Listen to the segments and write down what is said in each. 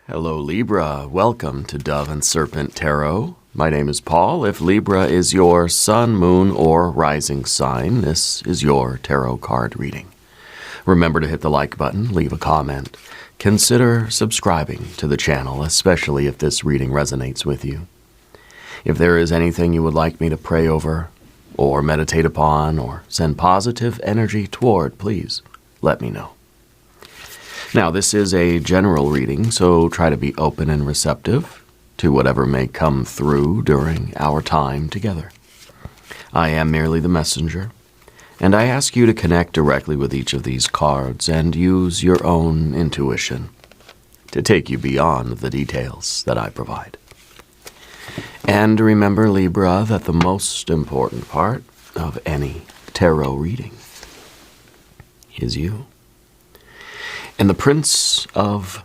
Hello Libra, welcome to Dove and Serpent Tarot. My name is Paul. If Libra is your sun, moon, or rising sign, this is your tarot card reading. Remember to hit the like button, leave a comment. Consider subscribing to the channel, especially if this reading resonates with you. If there is anything you would like me to pray over, or meditate upon, or send positive energy toward, please let me know. Now, this is a general reading, so try to be open and receptive to whatever may come through during our time together. I am merely the messenger, and I ask you to connect directly with each of these cards and use your own intuition to take you beyond the details that I provide. And remember, Libra, that the most important part of any tarot reading is you. And the Prince of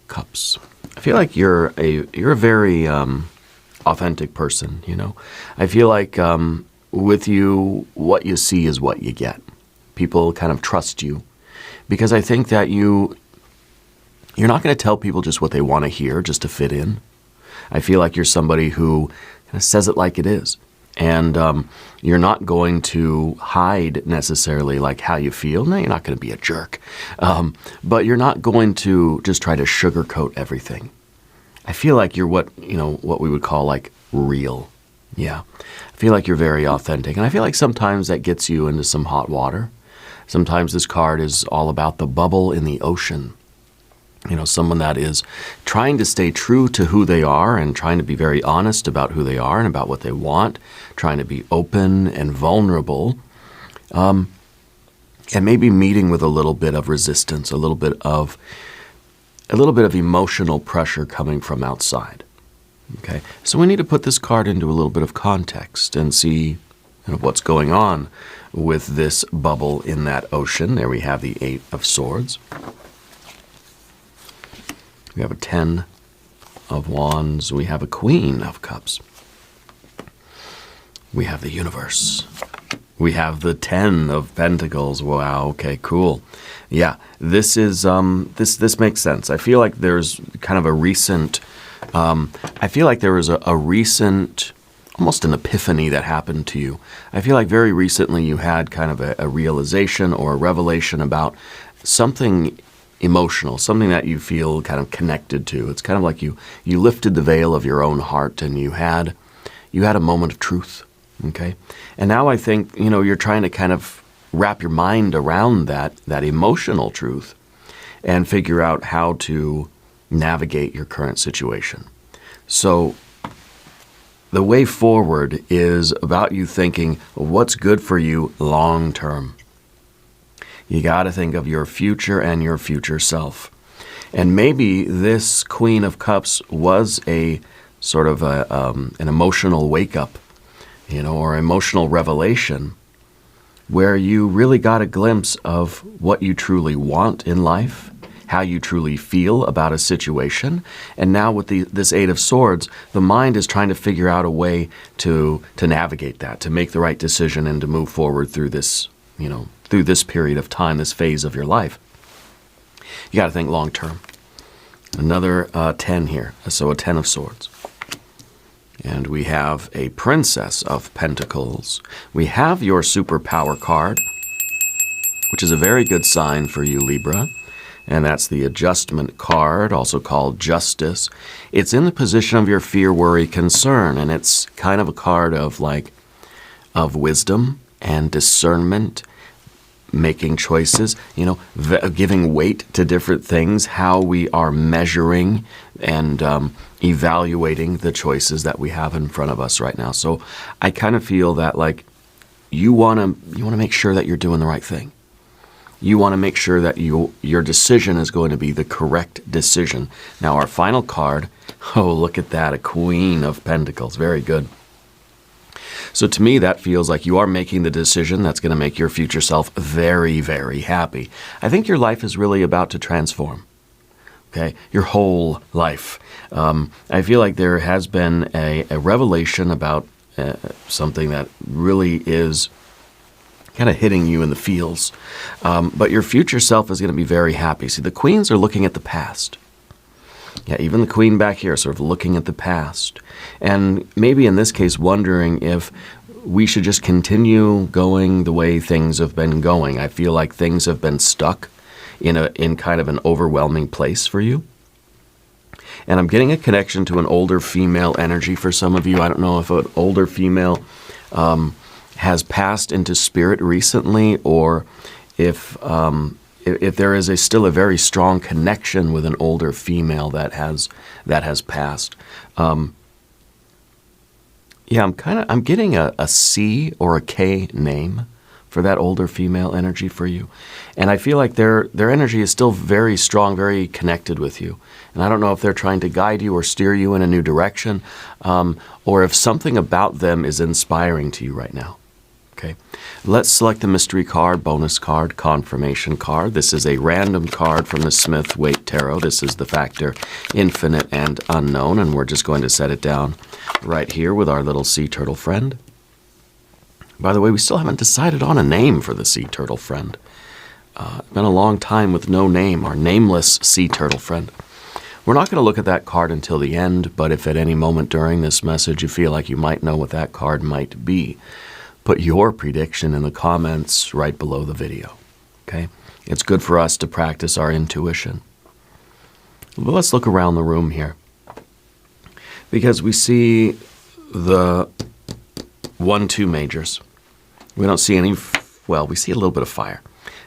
Cups. I feel like you're a very authentic person, you know. I feel like with you, what you see is what you get. People kind of trust you because I think that you're not going to tell people just what they want to hear just to fit in. I feel like you're somebody who kind of says it like it is. And you're not going to hide necessarily like how you feel. No, you're not going to be a jerk. But you're not going to just try to sugarcoat everything. I feel like you're what we would call like real. Yeah. I feel like you're very authentic. And I feel like sometimes that gets you into some hot water. Sometimes this card is all about the bubble in the ocean. You know, someone that is trying to stay true to who they are and trying to be very honest about who they are and about what they want, trying to be open and vulnerable, and maybe meeting with a little bit of resistance, a little bit of emotional pressure coming from outside. Okay, so we need to put this card into a little bit of context and see what's going on with this bubble in that ocean. There we have the Eight of Swords. We have a 10 of Wands. We have a Queen of Cups. We have the Universe. We have the 10 of Pentacles. Wow, okay, cool. Yeah, this is, this makes sense. I feel like there's kind of a recent, I feel like there was a recent, almost an epiphany that happened to you. I feel like very recently you had kind of a realization or a revelation about something emotional, something that you feel kind of connected to. It's kind of like you lifted the veil of your own heart and you had a moment of truth, okay? And now I think, you're trying to kind of wrap your mind around that emotional truth and figure out how to navigate your current situation. So the way forward is about you thinking what's good for you long term. You got to think of your future and your future self. And maybe this Queen of Cups was a sort of an emotional wake-up, or emotional revelation where you really got a glimpse of what you truly want in life, how you truly feel about a situation. And now with this Eight of Swords, the mind is trying to figure out a way to navigate that, to make the right decision and to move forward through this, through this period of time, this phase of your life. You got to think long term. Another 10 here, so a 10 of Swords. And we have a Princess of Pentacles. We have your superpower card, which is a very good sign for you, Libra. And that's the Adjustment card, also called Justice. It's in the position of your fear, worry, concern, and it's kind of a card of wisdom and discernment, making choices, giving weight to different things, how we are measuring and evaluating the choices that we have in front of us right now. So I kind of feel that you want to make sure that you're doing the right thing. You want to make sure that your decision is going to be the correct decision. Now our final card, oh, look at that, a Queen of Pentacles. Very good. So to me, that feels like you are making the decision that's going to make your future self very, very happy. I think your life is really about to transform, okay? Your whole life. I feel like there has been a revelation about something that really is kind of hitting you in the feels. But your future self is going to be very happy. See, the queens are looking at the past. Yeah, even the Queen back here, sort of looking at the past. And maybe in this case, wondering if we should just continue going the way things have been going. I feel like things have been stuck in kind of an overwhelming place for you. And I'm getting a connection to an older female energy for some of you. I don't know if an older female has passed into spirit recently, or if there is still a very strong connection with an older female that has passed. Yeah, I'm getting a C or a K name for that older female energy for you. And I feel like their energy is still very strong, very connected with you. And I don't know if they're trying to guide you or steer you in a new direction, or if something about them is inspiring to you right now. Okay, let's select the mystery card, bonus card, confirmation card. This is a random card from the Smith-Waite Tarot. This is the factor infinite and unknown, and we're just going to set it down right here with our little sea turtle friend. By the way, we still haven't decided on a name for the sea turtle friend. It's been a long time with no name, our nameless sea turtle friend. We're not going to look at that card until the end, but if at any moment during this message you feel like you might know what that card might be, put your prediction in the comments right below the video, okay? It's good for us to practice our intuition. But let's look around the room here, because we see the 1-2 majors. We don't see any, well, we see a little bit of fire.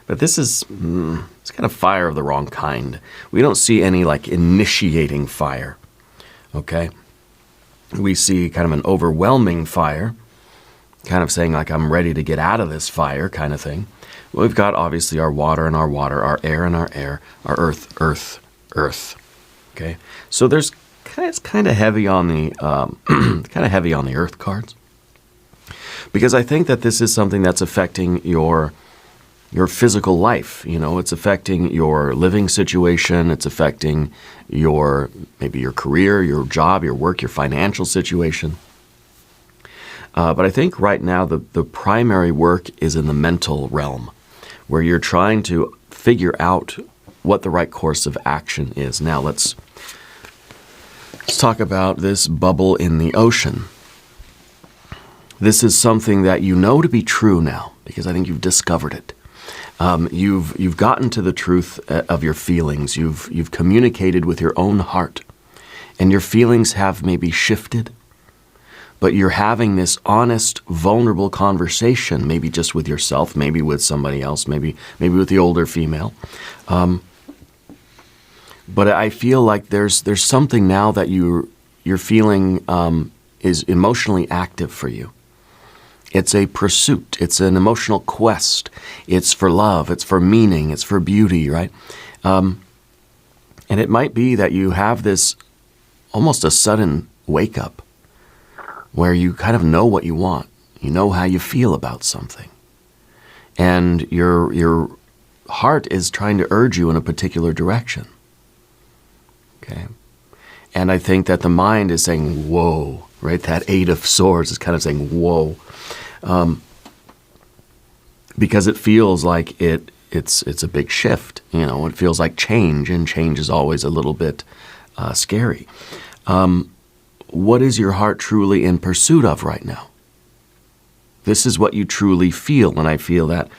But this is, it's kind of fire of the wrong kind. We don't see any like initiating fire, okay? We see kind of an overwhelming fire, kind of saying like, I'm ready to get out of this fire kind of thing. We've got obviously our water and our water, our air and our air, our earth, earth, earth. Okay, so it's kind of heavy on the earth cards, because I think that this is something that's affecting your physical life. You know, it's affecting your living situation. It's affecting maybe your career, your job, your work, your financial situation. But I think right now the primary work is in the mental realm, where you're trying to figure out what the right course of action is. Now let's talk about this bubble in the ocean. This is something that you know to be true now, because I think you've discovered it. You've gotten to the truth of your feelings. You've communicated with your own heart, and your feelings have maybe shifted. But you're having this honest, vulnerable conversation, maybe just with yourself, maybe with somebody else, maybe with the older female. But I feel like there's something now that you're feeling is emotionally active for you. It's a pursuit. It's an emotional quest. It's for love. It's for meaning. It's for beauty, right? And it might be that you have this almost a sudden wake up, where you kind of know what you want. You know how you feel about something. And your heart is trying to urge you in a particular direction. Okay? And I think that the mind is saying, whoa, right? That 8 of Swords is kind of saying, whoa. Because it feels like it's a big shift. You know, it feels like change, and change is always a little bit scary. What is your heart truly in pursuit of right now? This is what you truly feel, and I feel that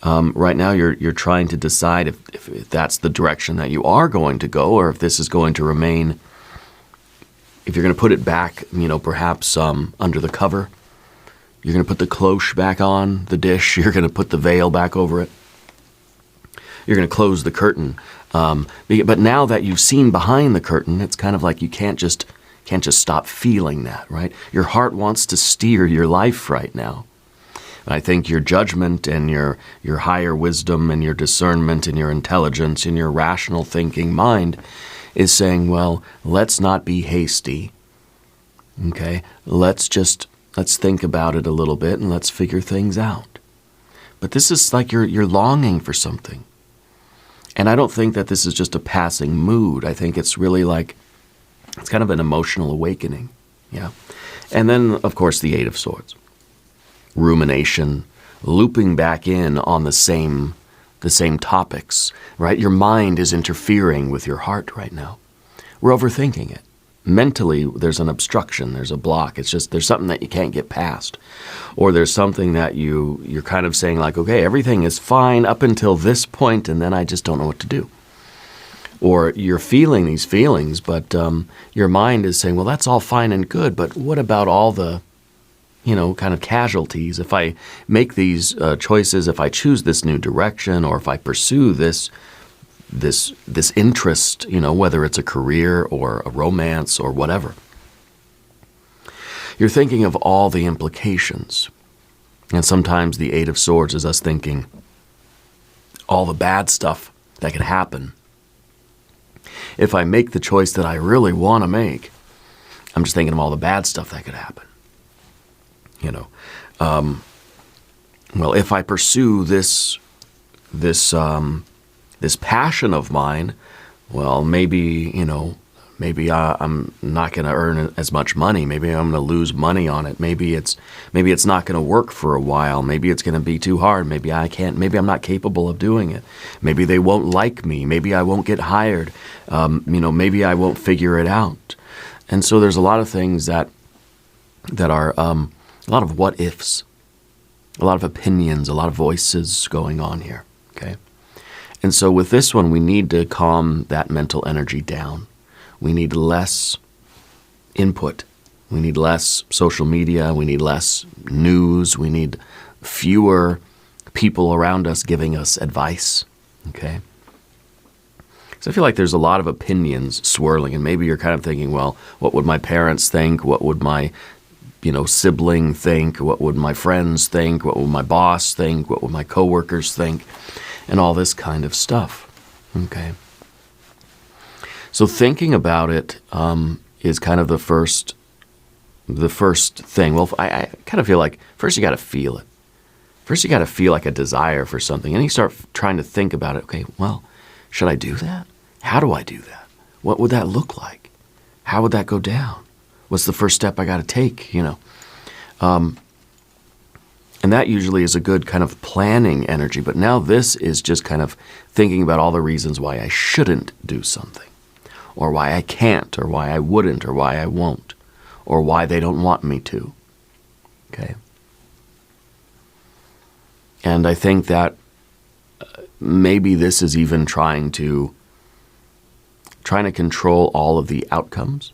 right now you're trying to decide if that's the direction that you are going to go, or if this is going to remain, if you're going to put it back, you know, perhaps under the cover. You're going to put the cloche back on the dish. You're going to put the veil back over it. You're going to close the curtain. But now that you've seen behind the curtain, it's kind of like you can't just stop feeling that, right? Your heart wants to steer your life right now. I think your judgment and your higher wisdom and your discernment and your intelligence and your rational thinking mind is saying, well, let's not be hasty. Okay? Let's think about it a little bit and let's figure things out. But this is like you're longing for something. And I don't think that this is just a passing mood. I think it's really like, it's kind of an emotional awakening. Yeah. And then, of course, the 8 of Swords. Rumination, looping back in on the same topics, right? Your mind is interfering with your heart right now. we're overthinking it. Mentally, there's an obstruction, there's a block. It's just, there's something that you can't get past. Or there's something that you're kind of saying like, okay, everything is fine up until this point, and then I just don't know what to do. Or you're feeling these feelings, but your mind is saying, well, that's all fine and good, but what about all the, kind of casualties? If I make these choices, if I choose this new direction, or if I pursue this interest, whether it's a career or a romance or whatever. You're thinking of all the implications. And sometimes the Eight of Swords is us thinking all the bad stuff that could happen. If I make the choice that I really want to make, I'm just thinking of all the bad stuff that could happen. Well, if I pursue this passion of mine, well, maybe I'm not going to earn as much money. Maybe I'm going to lose money on it. Maybe it's not going to work for a while. Maybe it's going to be too hard. Maybe I'm not capable of doing it. Maybe they won't like me. Maybe I won't get hired. Maybe I won't figure it out. And so there's a lot of things that are a lot of what ifs, a lot of opinions, a lot of voices going on here. Okay. And so with this one, we need to calm that mental energy down. We need less input. We need less social media. We need less news. We need fewer people around us giving us advice. Okay? So I feel like there's a lot of opinions swirling, and maybe you're kind of thinking, well, what would my parents think? What would my sibling think? What would my friends think? What would my boss think? What would my coworkers think? And all this kind of stuff. Okay. So thinking about it is kind of the first thing. Well, I kind of feel like first you got to feel it. First you got to feel like a desire for something, and you start trying to think about it. Okay, well, should I do that? How do I do that? What would that look like? How would that go down? What's the first step I got to take? And that usually is a good kind of planning energy. But now this is just kind of thinking about all the reasons why I shouldn't do something, or why I can't, or why I wouldn't, or why I won't, or why they don't want me to. Okay? And I think that maybe this is even trying to control all of the outcomes.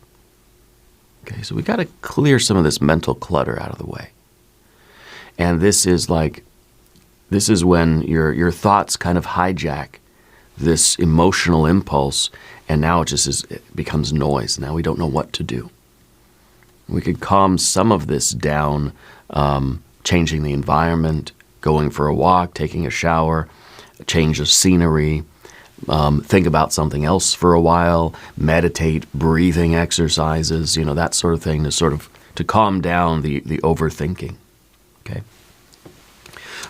Okay, so we got to clear some of this mental clutter out of the way. And this is when your thoughts kind of hijack this emotional impulse, and now it becomes noise. Now we don't know what to do. We could calm some of this down, changing the environment, going for a walk, taking a shower, a change of scenery, think about something else for a while, meditate, breathing exercises, that sort of thing to calm down the overthinking. Okay.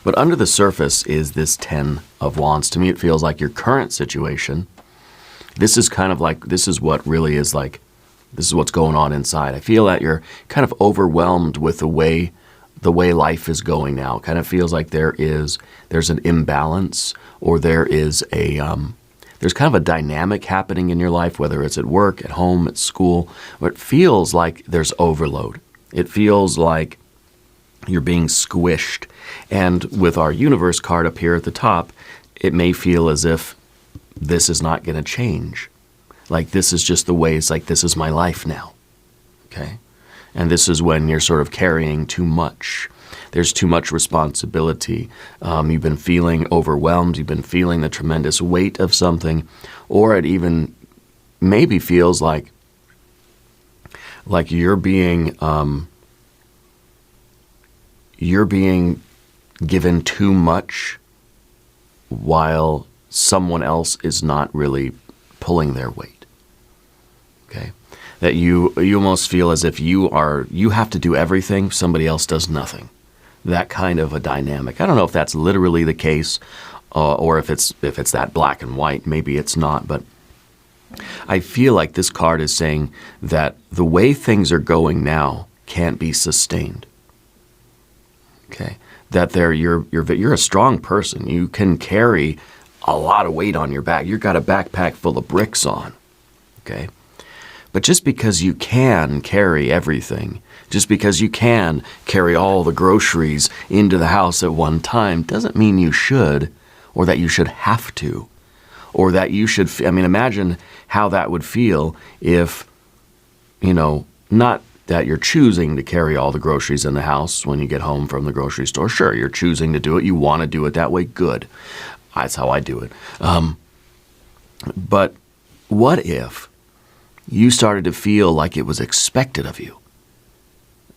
But under the surface is this 10 of Wands. To me, it feels like your current situation. This is kind of like, this is what really is like, this is what's going on inside. I feel that you're kind of overwhelmed with the way life is going now. It kind of feels like there's an imbalance, or there's kind of a dynamic happening in your life, whether it's at work, at home, at school, where it feels like there's overload. It feels like you're being squished. And with our universe card up here at the top, it may feel as if this is not going to change. Like this is just the way, it's like this is my life now. Okay? And this is when you're sort of carrying too much. There's too much responsibility. You've been feeling overwhelmed. You've been feeling the tremendous weight of something. Or it even maybe feels like you're being given too much while someone else is not really pulling their weight. Okay? That you almost feel as if you have to do everything, somebody else does nothing. That kind of a dynamic. I don't know if that's literally the case, or if it's that black and white. Maybe it's not, but I feel like this card is saying that the way things are going now can't be sustained. Okay, that you're a strong person. You can carry a lot of weight on your back. You've got a backpack full of bricks on. Okay, But just because you can carry everything, just because you can carry all the groceries into the house at one time, doesn't mean you should, or that you should have to, or that you should, imagine how that would feel if, not that you're choosing to carry all the groceries in the house when you get home from the grocery store. Sure, you're choosing to do it. You want to do it that way. Good. That's how I do it. But what if you started to feel like it was expected of you,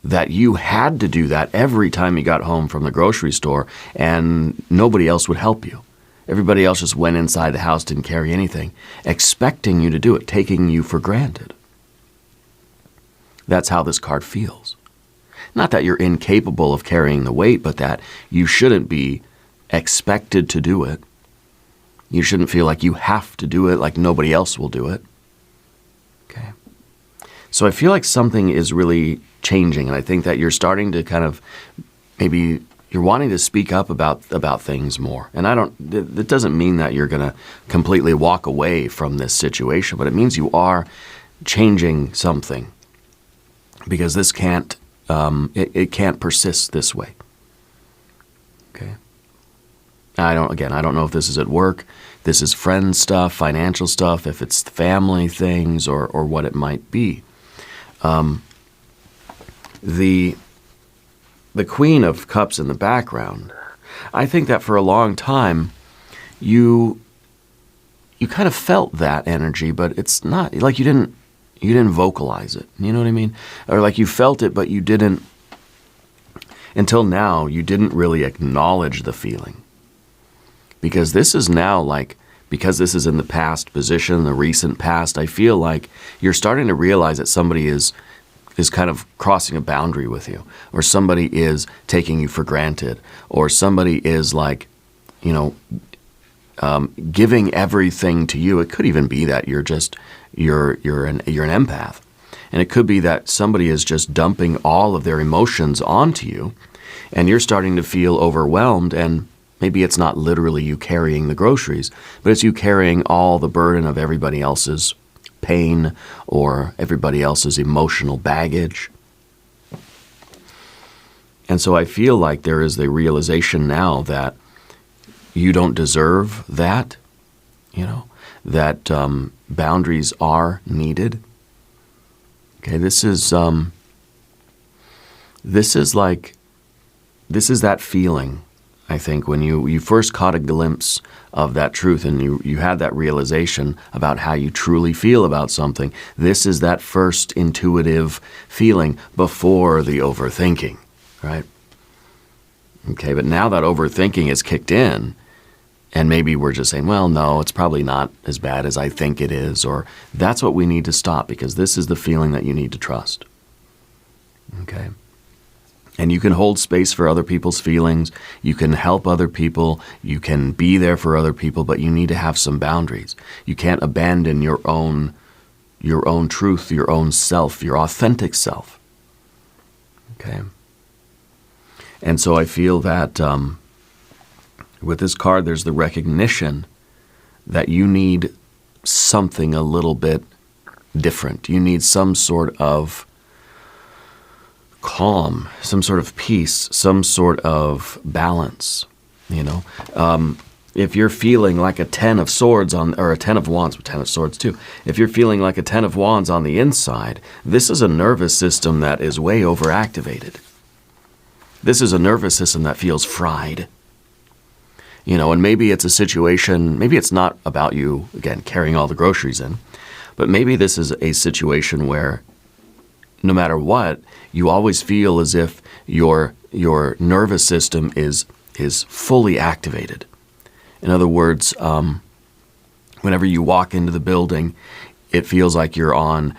that you had to do that every time you got home from the grocery store and nobody else would help you? Everybody else just went inside the house, didn't carry anything, expecting you to do it, taking you for granted. That's how this card feels. Not that you're incapable of carrying the weight, but that you shouldn't be expected to do it. You shouldn't feel like you have to do it, like nobody else will do it. Okay. So I feel like something is really changing, and I think that you're starting to kind of, maybe you're wanting to speak up about things more. And that doesn't mean that you're going to completely walk away from this situation, but it means you are changing something, because this can't, it can't persist this way. Okay. I don't know if this is at work, this is friend stuff, financial stuff, if it's family things or what it might be. The Queen of Cups in the background, I think that for a long time you kind of felt that energy, but it's not like you didn't vocalize it. You know what I mean? Or like you felt it, but you didn't, until now, you didn't really acknowledge the feeling. Because this is now because this is in the past position, the recent past, I feel like you're starting to realize that somebody is kind of crossing a boundary with you, or somebody is taking you for granted, or somebody is giving everything to you. It could even be that you're an empath, and it could be that somebody is just dumping all of their emotions onto you, and you're starting to feel overwhelmed. And maybe it's not literally you carrying the groceries, but it's you carrying all the burden of everybody else's pain or everybody else's emotional baggage. And so I feel like there is the realization now that you don't deserve that, that boundaries are needed. Okay, this is that feeling, I think, when you first caught a glimpse of that truth and you had that realization about how you truly feel about something. This is that first intuitive feeling before the overthinking, right? Okay, but now that overthinking is kicked in, and maybe we're just saying, well, no, it's probably not as bad as I think it is, or that's what we need to stop, because this is the feeling that you need to trust. Okay? And you can hold space for other people's feelings, you can help other people, you can be there for other people, but you need to have some boundaries. You can't abandon your own truth, your own self, your authentic self. Okay? And so I feel that with this card, there's the recognition that you need something a little bit different. You need some sort of calm, some sort of peace, some sort of balance, If you're feeling like a 10 of swords or a 10 of wands, but 10 of swords too. If you're feeling like a 10 of wands on the inside, this is a nervous system that is way overactivated. This is a nervous system that feels fried. And maybe it's a situation, maybe it's not about you, again, carrying all the groceries in, but maybe this is a situation where no matter what, you always feel as if your nervous system is fully activated. In other words, whenever you walk into the building, it feels like you're on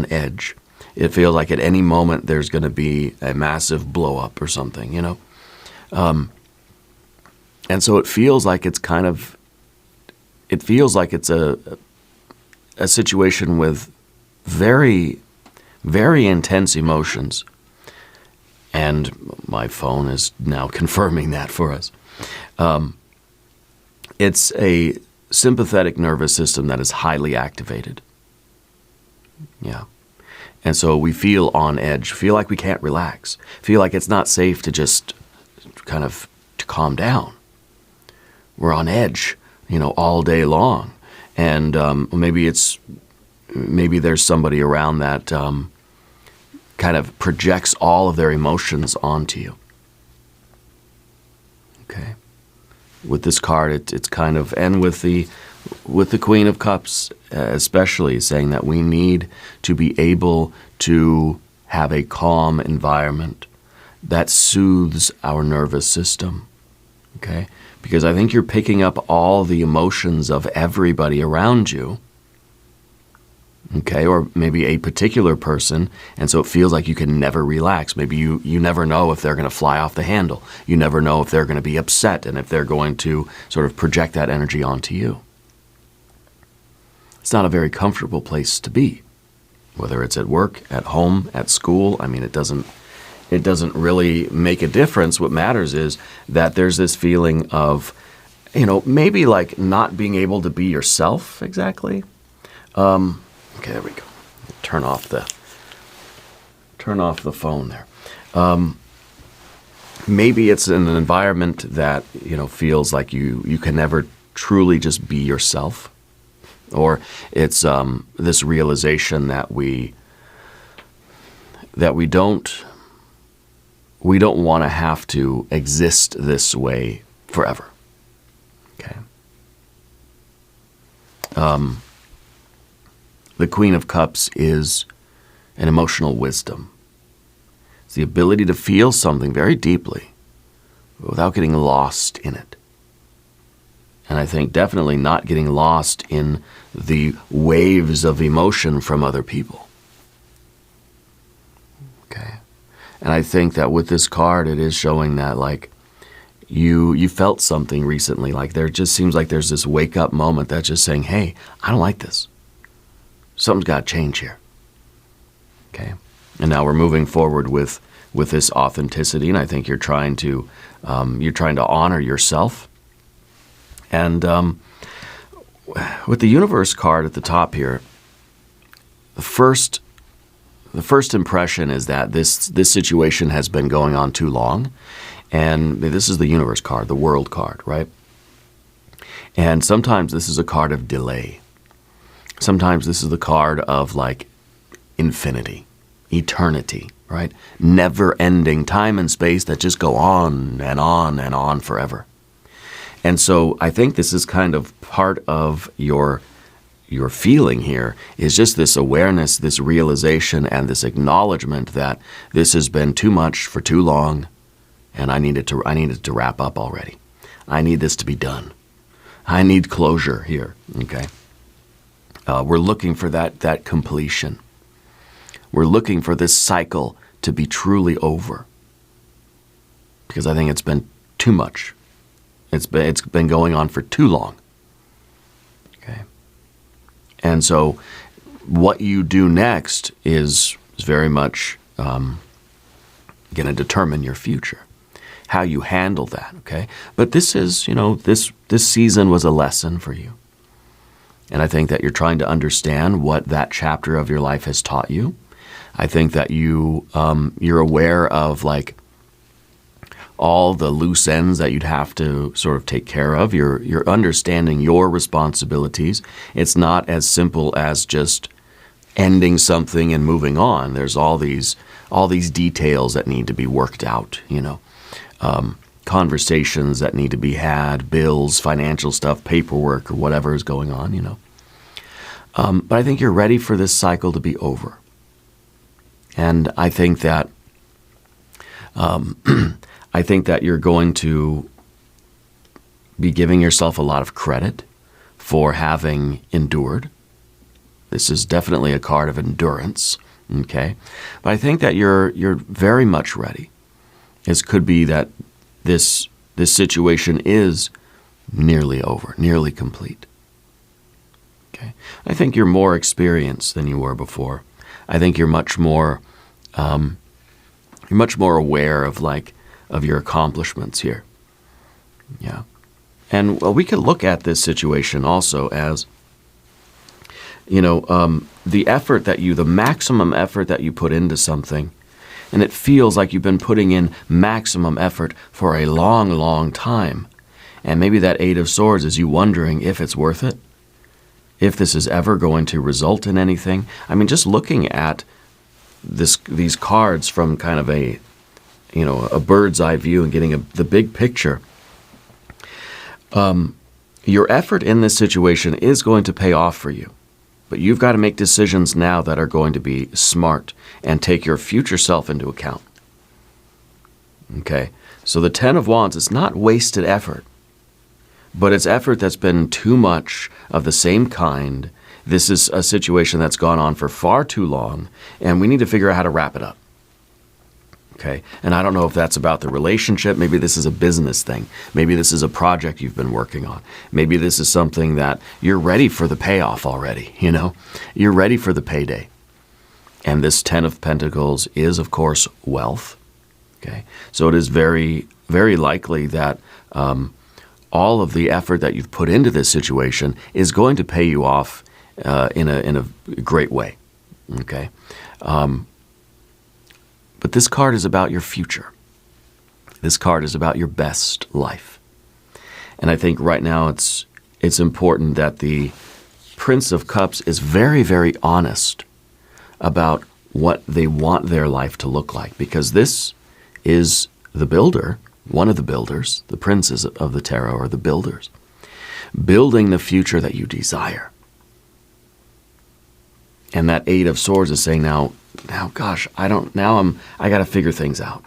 edge. It feels like at any moment there's going to be a massive blow up or something, and so it feels like it's a situation with very, very intense emotions. And my phone is now confirming that for us. It's a sympathetic nervous system that is highly activated. Yeah. And so we feel on edge, feel like we can't relax, feel like it's not safe to just kind of to calm down. We're on edge, all day long. And maybe there's somebody around that kind of projects all of their emotions onto you. Okay. With this card, it's kind of, and with the Queen of Cups especially, saying that we need to be able to have a calm environment that soothes our nervous system. Okay? Because I think you're picking up all the emotions of everybody around you. Okay, or maybe a particular person, and so it feels like you can never relax. Maybe you never know if they're going to fly off the handle. You never know if they're going to be upset and if they're going to sort of project that energy onto you. It's not a very comfortable place to be, whether it's at work, at home, at school. I mean, it doesn't really make a difference. What matters is that there's this feeling of, maybe like not being able to be yourself exactly. Okay, there we go. Turn off the phone there. Maybe it's in an environment that, feels like you can never truly just be yourself. Or it's this realization that we don't want to have to exist this way forever. Okay. The Queen of Cups is an emotional wisdom. It's the ability to feel something very deeply without getting lost in it. And I think definitely not getting lost in the waves of emotion from other people. Okay. And I think that with this card, it is showing that, like, you felt something recently. Like, there just seems like there's this wake-up moment that's just saying, hey, I don't like this. Something's got to change here. Okay. And now we're moving forward with this authenticity, and I think you're trying to honor yourself. And with the universe card at the top here, the first impression is that this situation has been going on too long. And this is the universe card, the world card, right? And sometimes this is a card of delay. Sometimes this is the card of, like, infinity, eternity, right? Never-ending time and space that just go on and on and on forever. And so I think this is kind of part of your feeling here, is just this awareness, this realization, and this acknowledgement that this has been too much for too long, and I needed to wrap up already. I need this to be done. I need closure here. Okay. We're looking for that completion. We're looking for this cycle to be truly over, because I think it's been too much. It's been going on for too long. Okay. And so what you do next is very much going to determine your future, how you handle that. Okay. But this is, this season was a lesson for you. And I think that you're trying to understand what that chapter of your life has taught you. I think that you're aware of, like, all the loose ends that you'd have to sort of take care of. You're understanding your responsibilities. It's not as simple as just ending something and moving on. There's all these details that need to be worked out, conversations that need to be had, bills, financial stuff, paperwork, or whatever is going on, But I think you're ready for this cycle to be over. And I think that you're going to be giving yourself a lot of credit for having endured. This is definitely a card of endurance, okay? But I think that you're very much ready. It could be that this situation is nearly over, nearly complete. Okay? I think you're more experienced than you were before. I think you're much more aware of your accomplishments here. Yeah. And we could look at this situation also as, the maximum effort that you put into something, and it feels like you've been putting in maximum effort for a long, long time. And maybe that Eight of Swords is you wondering if it's worth it, if this is ever going to result in anything. I mean, just looking at these cards from kind of a bird's eye view and getting the big picture, your effort in this situation is going to pay off for you. But you've got to make decisions now that are going to be smart and take your future self into account. Okay? So the Ten of Wands is not wasted effort, but it's effort that's been too much of the same kind. This is a situation that's gone on for far too long, and we need to figure out how to wrap it up. Okay? And I don't know if that's about the relationship. Maybe this is a business thing. Maybe this is a project you've been working on. Maybe this is something that you're ready for the payoff already, You're ready for the payday. And this Ten of Pentacles is, of course, wealth. Okay? So it is very, very likely that all of the effort that you've put into this situation is going to pay you off in a great way. Okay? But this card is about your future. This card is about your best life. And I think right now it's important that the Prince of Cups is very, very honest about what they want their life to look like. Because this is the builder, one of the builders, the princes of the tarot are the builders, building the future that you desire. And that Eight of Swords is saying now gosh, I got to figure things out.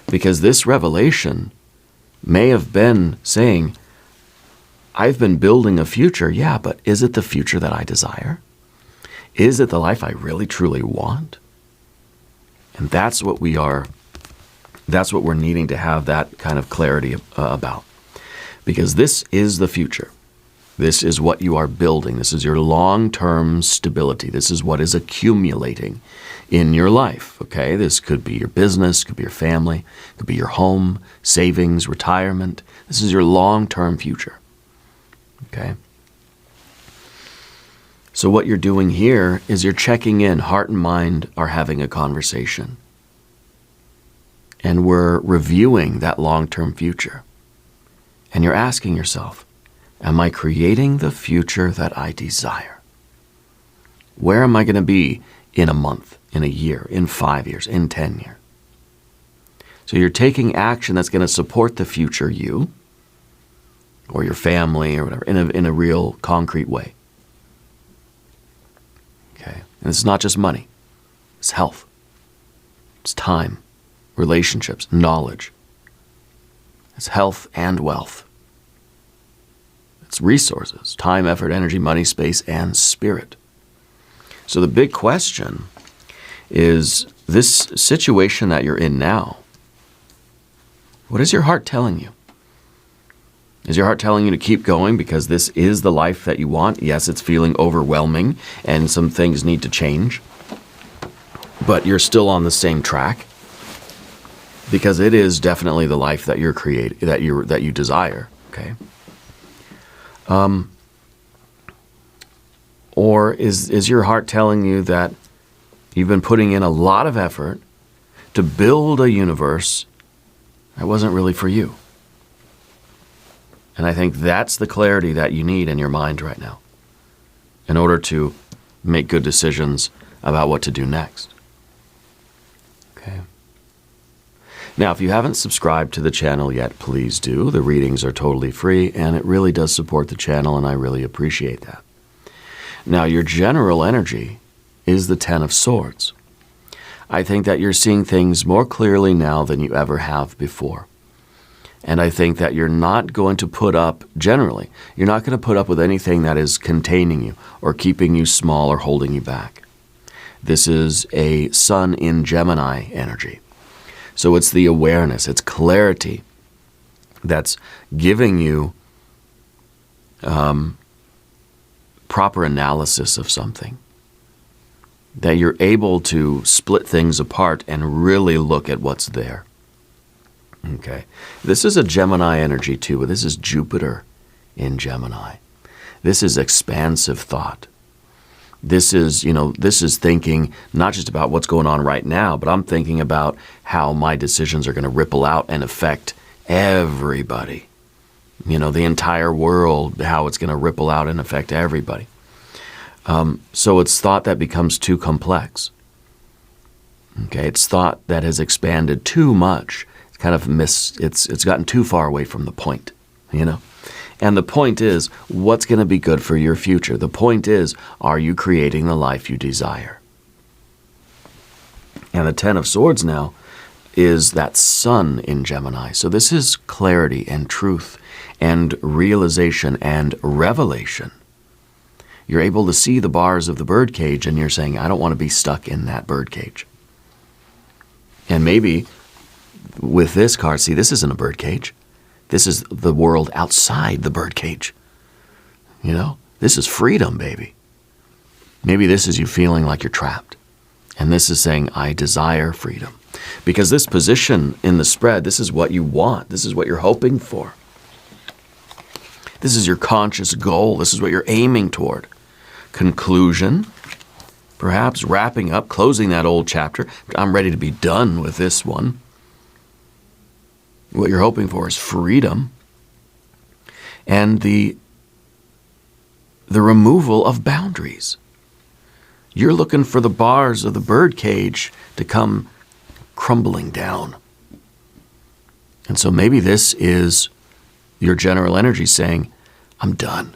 Because this revelation may have been saying, I've been building a future, yeah, but is it the future that I desire? Is it the life I really truly want? And that's what we're needing to have that kind of clarity about. Because this is the future. This is what you are building. This is your long-term stability. This is what is accumulating in your life, okay? This could be your business, could be your family, could be your home, savings, retirement. This is your long-term future, okay? So what you're doing here is you're checking in. Heart and mind are having a conversation. And we're reviewing that long-term future. And you're asking yourself, am I creating the future that I desire? Where am I going to be in a month, in a year, in 5 years, in 10 years? So you're taking action that's going to support the future you or your family or whatever in a real concrete way. Okay? And it's not just money. It's health. It's time, relationships, knowledge. It's health and wealth. It's resources, time, effort, energy, money, space, and spirit. So the big question is this situation that you're in now, what is your heart telling you? Is your heart telling you to keep going because this is the life that you want? Yes, it's feeling overwhelming and some things need to change, but you're still on the same track because it is definitely the life that you're that you desire, okay? Or is your heart telling you that you've been putting in a lot of effort to build a universe that wasn't really for you? And I think that's the clarity that you need in your mind right now in order to make good decisions about what to do next. Okay. Now, if you haven't subscribed to the channel yet, please do. The readings are totally free, and it really does support the channel, and I really appreciate that. Now, your general energy is the Ten of Swords. I think that you're seeing things more clearly now than you ever have before. And I think that you're not going to put up, generally, you're not going to put up with anything that is containing you or keeping you small or holding you back. This is a Sun in Gemini energy. So it's the awareness, it's clarity that's giving you proper analysis of something. That you're able to split things apart and really look at what's there. Okay. This is a Gemini energy too, but this is Jupiter in Gemini. This is expansive thought. This is, this is thinking not just about what's going on right now, but I'm thinking about how my decisions are going to ripple out and affect everybody. The entire world, how it's going to ripple out and affect everybody. So it's thought that becomes too complex. Okay, it's thought that has expanded too much. It's kind of it's gotten too far away from the point, And the point is, what's going to be good for your future? The point is, are you creating the life you desire? And the Ten of Swords now is that sun in Gemini. So this is clarity and truth and realization and revelation. You're able to see the bars of the birdcage and you're saying, I don't want to be stuck in that birdcage. And maybe with this card, see, this isn't a birdcage. This is the world outside the birdcage. This is freedom, baby. Maybe this is you feeling like you're trapped. And this is saying, I desire freedom. Because this position in the spread, this is what you want. This is what you're hoping for. This is your conscious goal. This is what you're aiming toward. Conclusion, perhaps wrapping up, closing that old chapter. I'm ready to be done with this one. What you're hoping for is freedom and the removal of boundaries. You're looking for the bars of the birdcage to come crumbling down. And so maybe this is your general energy saying, I'm done.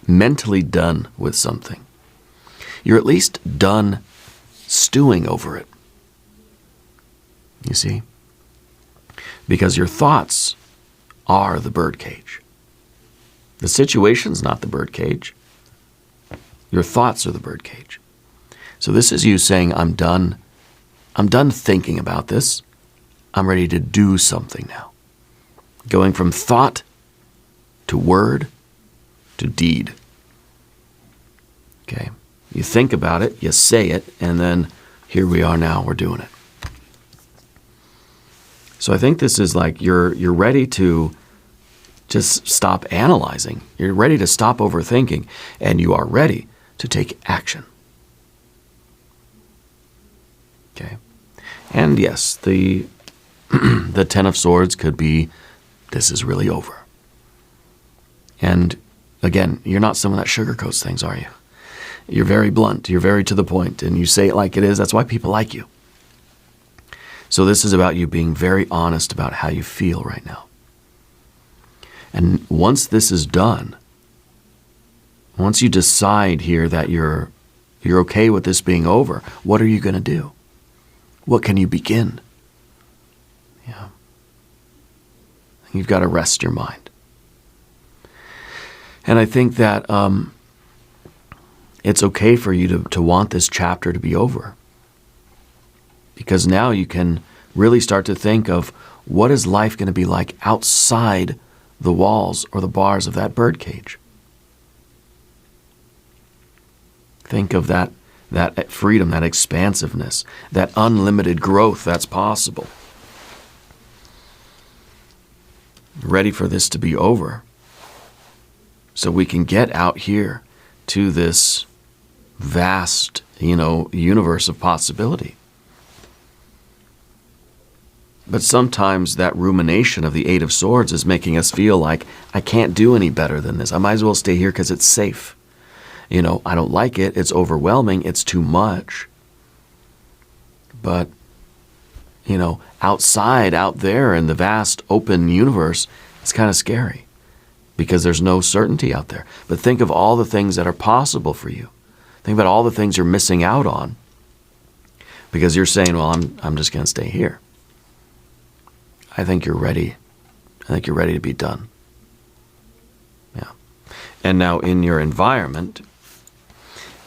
Mentally done with something. You're at least done stewing over it. You see? Because your thoughts are the birdcage. The situation's not the birdcage. Your thoughts are the birdcage. So this is you saying, I'm done. I'm done thinking about this. I'm ready to do something now. Going from thought to word to deed. Okay. You think about it, you say it, and then here we are now, we're doing it. So I think this is like you're ready to just stop analyzing. You're ready to stop overthinking, and you are ready to take action. Okay. And yes, the the Ten of Swords could be, this is really over. And again, you're not someone that sugarcoats things, are you? You're very blunt. You're very to the point, and you say it like it is. That's why people like you. So this is about you being very honest about how you feel right now. And once this is done, once you decide here that you're okay with this being over, what are you going to do? What can you begin? Yeah. You've got to rest your mind. And I think that it's okay for you to want this chapter to be over. Because now you can really start to think of what is life going to be like outside the walls or the bars of that birdcage. Think of that freedom, that expansiveness, that unlimited growth that's possible. Ready for this to be over so we can get out here to this vast, universe of possibility. But sometimes that rumination of the Eight of Swords is making us feel like, I can't do any better than this. I might as well stay here because it's safe. I don't like it. It's overwhelming. It's too much. But, outside, out there in the vast open universe, it's kind of scary because there's no certainty out there. But think of all the things that are possible for you. Think about all the things you're missing out on because you're saying, well, I'm just going to stay here. I think you're ready. I think you're ready to be done. Yeah. And now in your environment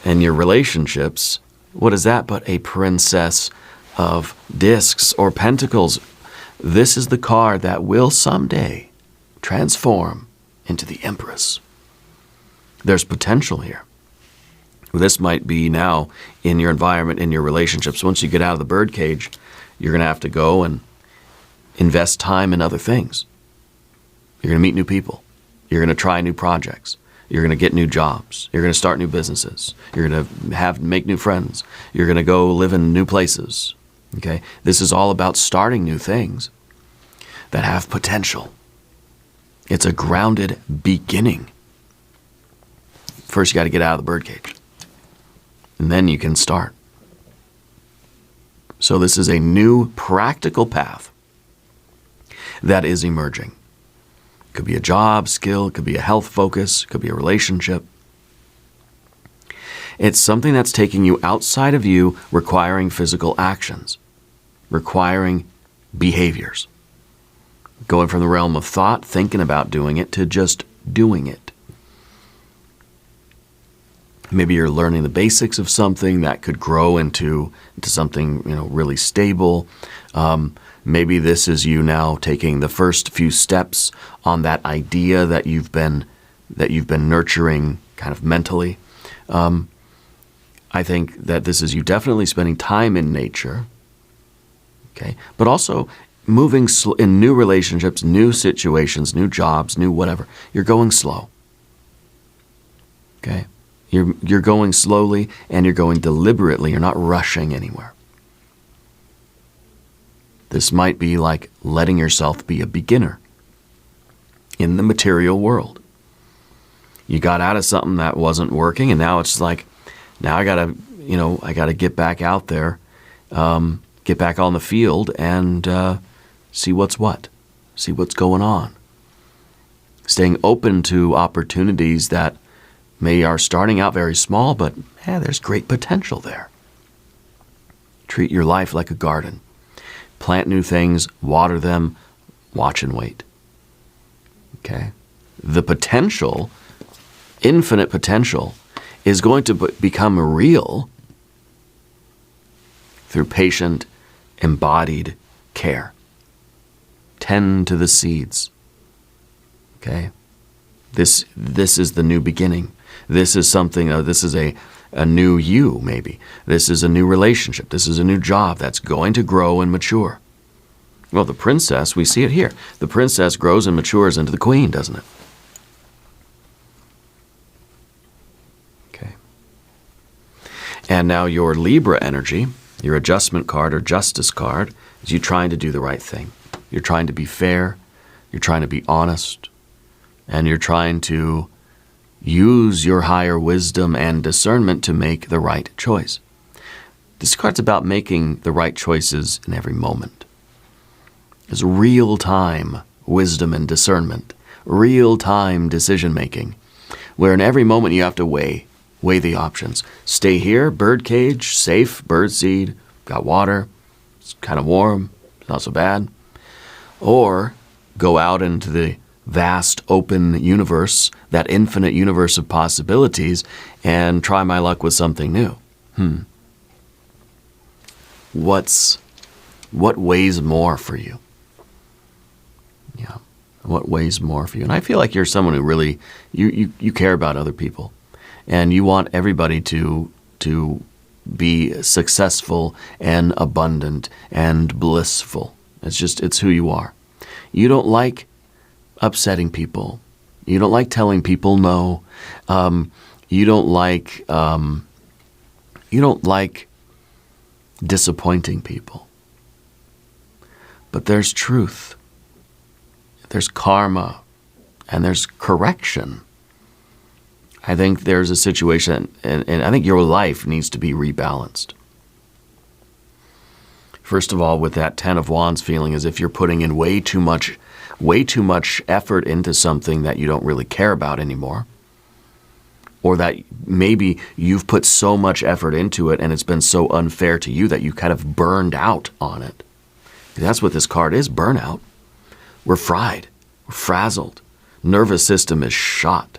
and your relationships, what is that but a princess of discs or pentacles? This is the card that will someday transform into the Empress. There's potential here. This might be now in your environment, in your relationships. Once you get out of the birdcage, you're going to have to go and invest time in other things. You're going to meet new people. You're going to try new projects. You're going to get new jobs. You're going to start new businesses. You're going to make new friends. You're going to go live in new places. Okay? This is all about starting new things that have potential. It's a grounded beginning. First, you got to get out of the birdcage. And then you can start. So this is a new practical path that is emerging. It could be a job, skill, it could be a health focus, it could be a relationship. It's something that's taking you outside of you, requiring physical actions, requiring behaviors. Going from the realm of thought, thinking about doing it, to just doing it. Maybe you're learning the basics of something that could grow into something, really stable. Maybe this is you now taking the first few steps on that idea that you've been nurturing kind of mentally. I think that this is you definitely spending time in nature, okay, but also moving in new relationships, new situations, new jobs, new whatever. You're going slow, okay? You're going slowly and you're going deliberately. You're not rushing anywhere. This might be like letting yourself be a beginner in the material world. You got out of something that wasn't working, and now it's like, now I gotta get back out there, get back on the field and see what's what, see what's going on. Staying open to opportunities that are starting out very small, but there's great potential there. Treat your life like a garden. Plant new things, water them, watch and wait. Okay? The potential, infinite potential, is going to become real through patient, embodied care. Tend to the seeds. Okay? This is the new beginning. This is something, this is a new you, maybe. This is a new relationship. This is a new job that's going to grow and mature. Well, the princess, we see it here. The princess grows and matures into the queen, doesn't it? Okay. And now your Libra energy, your adjustment card or justice card, is you trying to do the right thing. You're trying to be fair. You're trying to be honest. And you're trying to use your higher wisdom and discernment to make the right choice. This card's about making the right choices in every moment. It's real-time wisdom and discernment, real-time decision-making, where in every moment you have to weigh the options. Stay here, birdcage, safe, birdseed, got water, it's kind of warm, it's not so bad. Or go out into the vast open universe, that infinite universe of possibilities, and try my luck with something new. What weighs more for you? Yeah, what weighs more for you? And I feel like you're someone who really, you care about other people, and you want everybody to be successful and abundant and blissful. It's who you are. You don't like upsetting people. You don't like telling people no. You don't like disappointing people. But there's truth. There's karma. And there's correction. I think there's a situation, and I think your life needs to be rebalanced. First of all, with that Ten of Wands feeling, as if you're putting in way too much effort into something that you don't really care about anymore. Or that maybe you've put so much effort into it and it's been so unfair to you that you kind of burned out on it. That's what this card is, burnout. We're fried. We're frazzled. Nervous system is shot.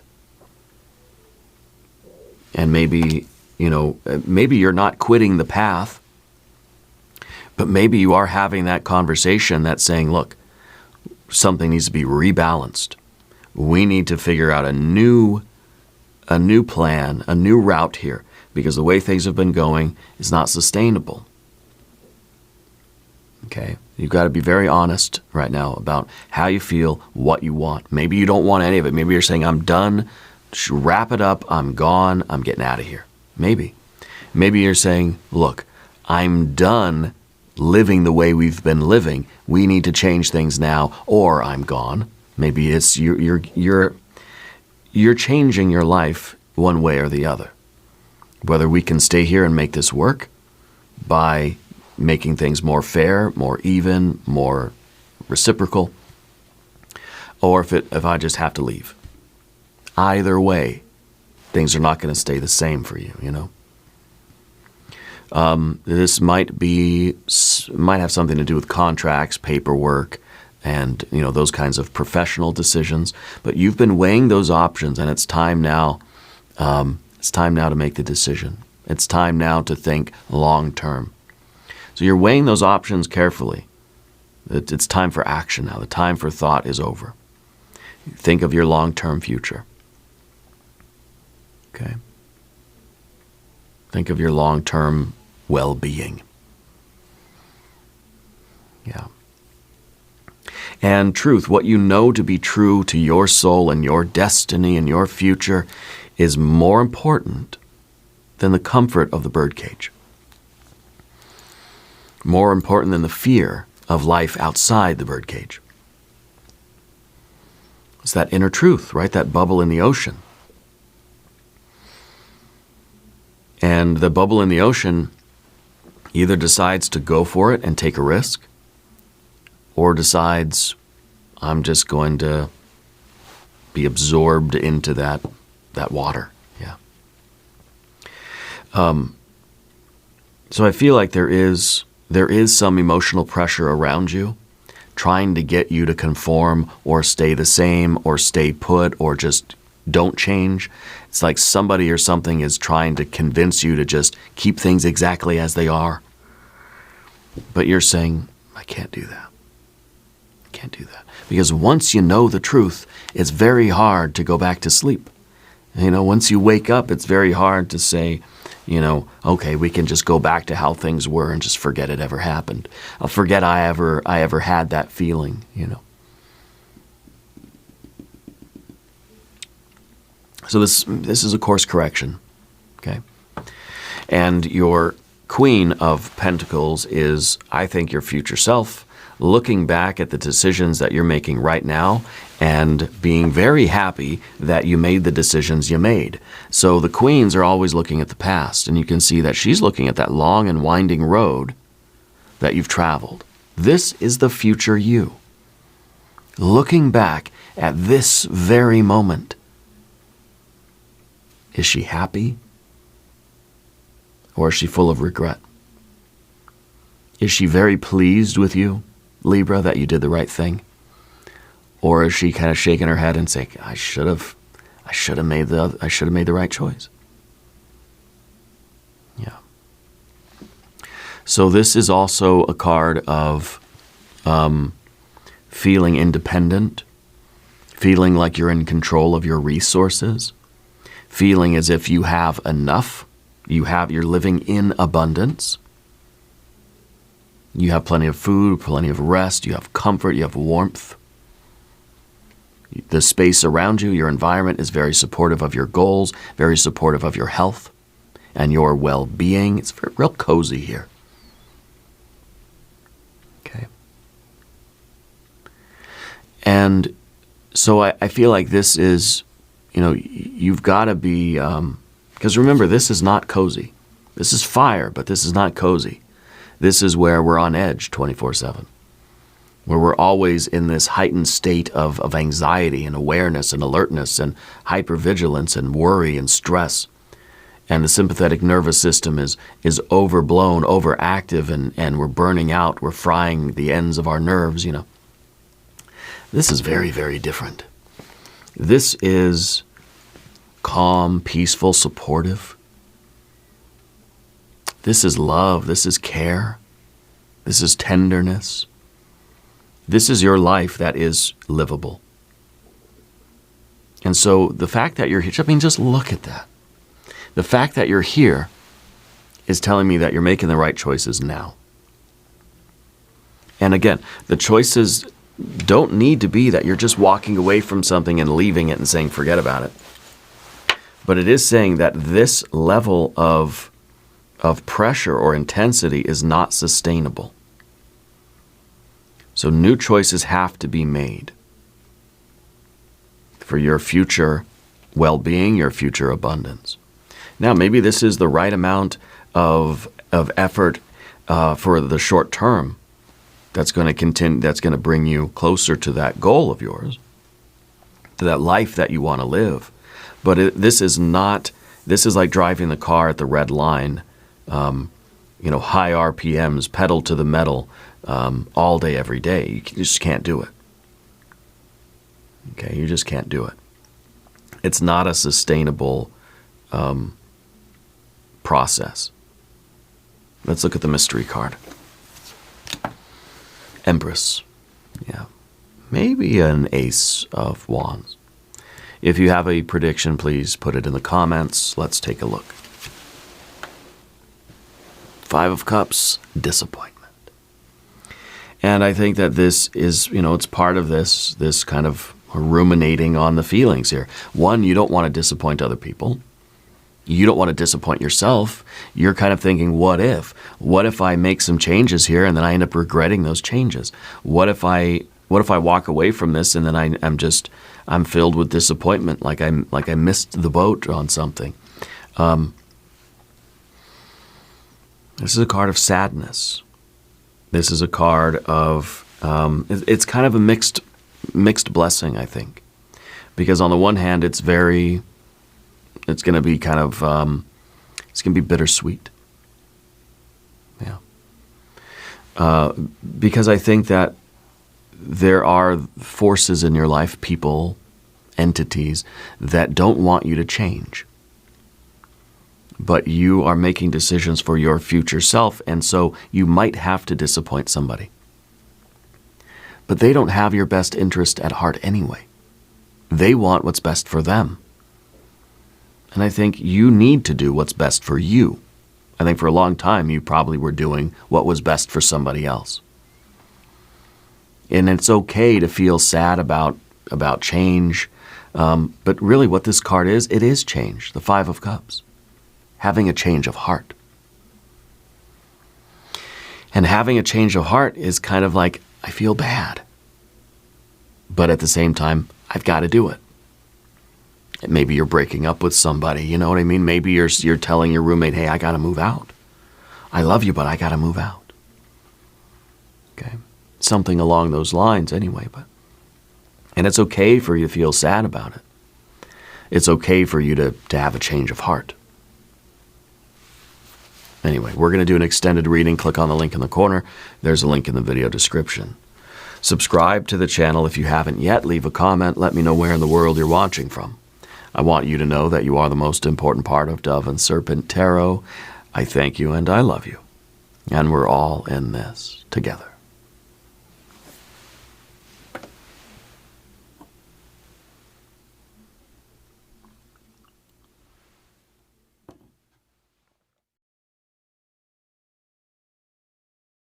And maybe you're not quitting the path, but maybe you are having that conversation that's saying, look, something needs to be rebalanced. We need to figure out a new plan, a new route here, because the way things have been going is not sustainable. Okay? You've got to be very honest right now about how you feel, what you want. Maybe you don't want any of it. Maybe you're saying, I'm done wrap it up, I'm gone, I'm getting out of here. Maybe. Maybe you're saying, look, I'm done living the way we've been living. We need to change things now, or I'm gone. Maybe it's you're changing your life one way or the other. Whether we can stay here and make this work by making things more fair, more even, more reciprocal, or if I just have to leave. Either way, things are not going to stay the same for you, you know. This might have something to do with contracts, paperwork, and you know, those kinds of professional decisions. But you've been weighing those options, and it's time now. It's time now to make the decision. It's time now to think long term. So you're weighing those options carefully. It's time for action now. The time for thought is over. Think of your long-term future. Okay? Think of your long-term well-being. Yeah. And truth, what you know to be true to your soul and your destiny and your future, is more important than the comfort of the birdcage. More important than the fear of life outside the birdcage. It's that inner truth, right? That bubble in the ocean. And the bubble in the ocean either decides to go for it and take a risk, or decides, I'm just going to be absorbed into that water. Yeah. So I feel like there is some emotional pressure around you, trying to get you to conform or stay the same or stay put or just don't change. It's like somebody or something is trying to convince you to just keep things exactly as they are. But you're saying, I can't do that. I can't do that. Because once you know the truth, it's very hard to go back to sleep. You know, once you wake up, it's very hard to say, you know, okay, we can just go back to how things were and just forget it ever happened. I'll forget I ever had that feeling, you know. So this is a course correction, okay? And your Queen of Pentacles is, I think, your future self, looking back at the decisions that you're making right now and being very happy that you made the decisions you made. So the queens are always looking at the past, and you can see that she's looking at that long and winding road that you've traveled. This is the future you, looking back at this very moment. Is she happy? Or is she full of regret? Is she very pleased with you, Libra, that you did the right thing? Or is she kind of shaking her head and saying, I should have made the right choice? Yeah. So this is also a card of feeling independent, feeling like you're in control of your resources, feeling as if you have enough, you're living in abundance. You have plenty of food, plenty of rest, you have comfort, you have warmth. The space around you, your environment, is very supportive of your goals, very supportive of your health and your well-being. It's real cozy here. Okay. And so I feel like this is, you know, you've got to be, because remember, this is not cozy. This is fire, but this is not cozy. This is where we're on edge 24/7, where we're always in this heightened state of anxiety and awareness and alertness and hypervigilance and worry and stress. And the sympathetic nervous system is overblown, overactive, and we're burning out. We're frying the ends of our nerves, you know. This is very, very different. This is calm, peaceful, supportive. This is love. This is care. This is tenderness. This is your life that is livable. And so the fact that you're here, I mean, just look at that. The fact that you're here is telling me that you're making the right choices now. And again, the choices don't need to be that you're just walking away from something and leaving it and saying, forget about it. But it is saying that this level of pressure or intensity is not sustainable. So new choices have to be made for your future well-being, your future abundance. Now, maybe this is the right amount of effort for the short term that's going to continue, that's going to bring you closer to that goal of yours, to that life that you want to live. But this is like driving the car at the red line, high RPMs, pedal to the metal, all day, every day. You just can't do it. Okay, you just can't do it. It's not a sustainable process. Let's look at the mystery card. Empress. Yeah. Maybe an Ace of Wands. If you have a prediction, please put it in the comments. Let's take a look. Five of Cups, disappointment. And I think that this is, it's part of this kind of ruminating on the feelings here. One, you don't want to disappoint other people. You don't want to disappoint yourself. You're kind of thinking, what if? What if I make some changes here and then I end up regretting those changes? What if I walk away from this and then I'm filled with disappointment, like I missed the boat on something? This is a card of sadness. This is a card of it's kind of a mixed blessing, I think, because on the one hand it's going to be kind of it's going to be bittersweet. Yeah. Because I think that there are forces in your life, people, entities, that don't want you to change. But you are making decisions for your future self, and so you might have to disappoint somebody. But they don't have your best interest at heart anyway. They want what's best for them. And I think you need to do what's best for you. I think for a long time you probably were doing what was best for somebody else. And it's okay to feel sad about change. But really what this card is, it is change. The Five of Cups. Having a change of heart. And having a change of heart is kind of like, I feel bad. But at the same time, I've got to do it. And maybe you're breaking up with somebody, you know what I mean? Maybe you're telling your roommate, hey, I got to move out. I love you, but I got to move out. Okay? Something along those lines anyway. And it's okay for you to feel sad about it. It's okay for you to have a change of heart. Anyway, we're going to do an extended reading. Click on the link in the corner. There's a link in the video description. Subscribe to the channel if you haven't yet. Leave a comment. Let me know where in the world you're watching from. I want you to know that you are the most important part of Dove and Serpent Tarot. I thank you and I love you. And we're all in this together.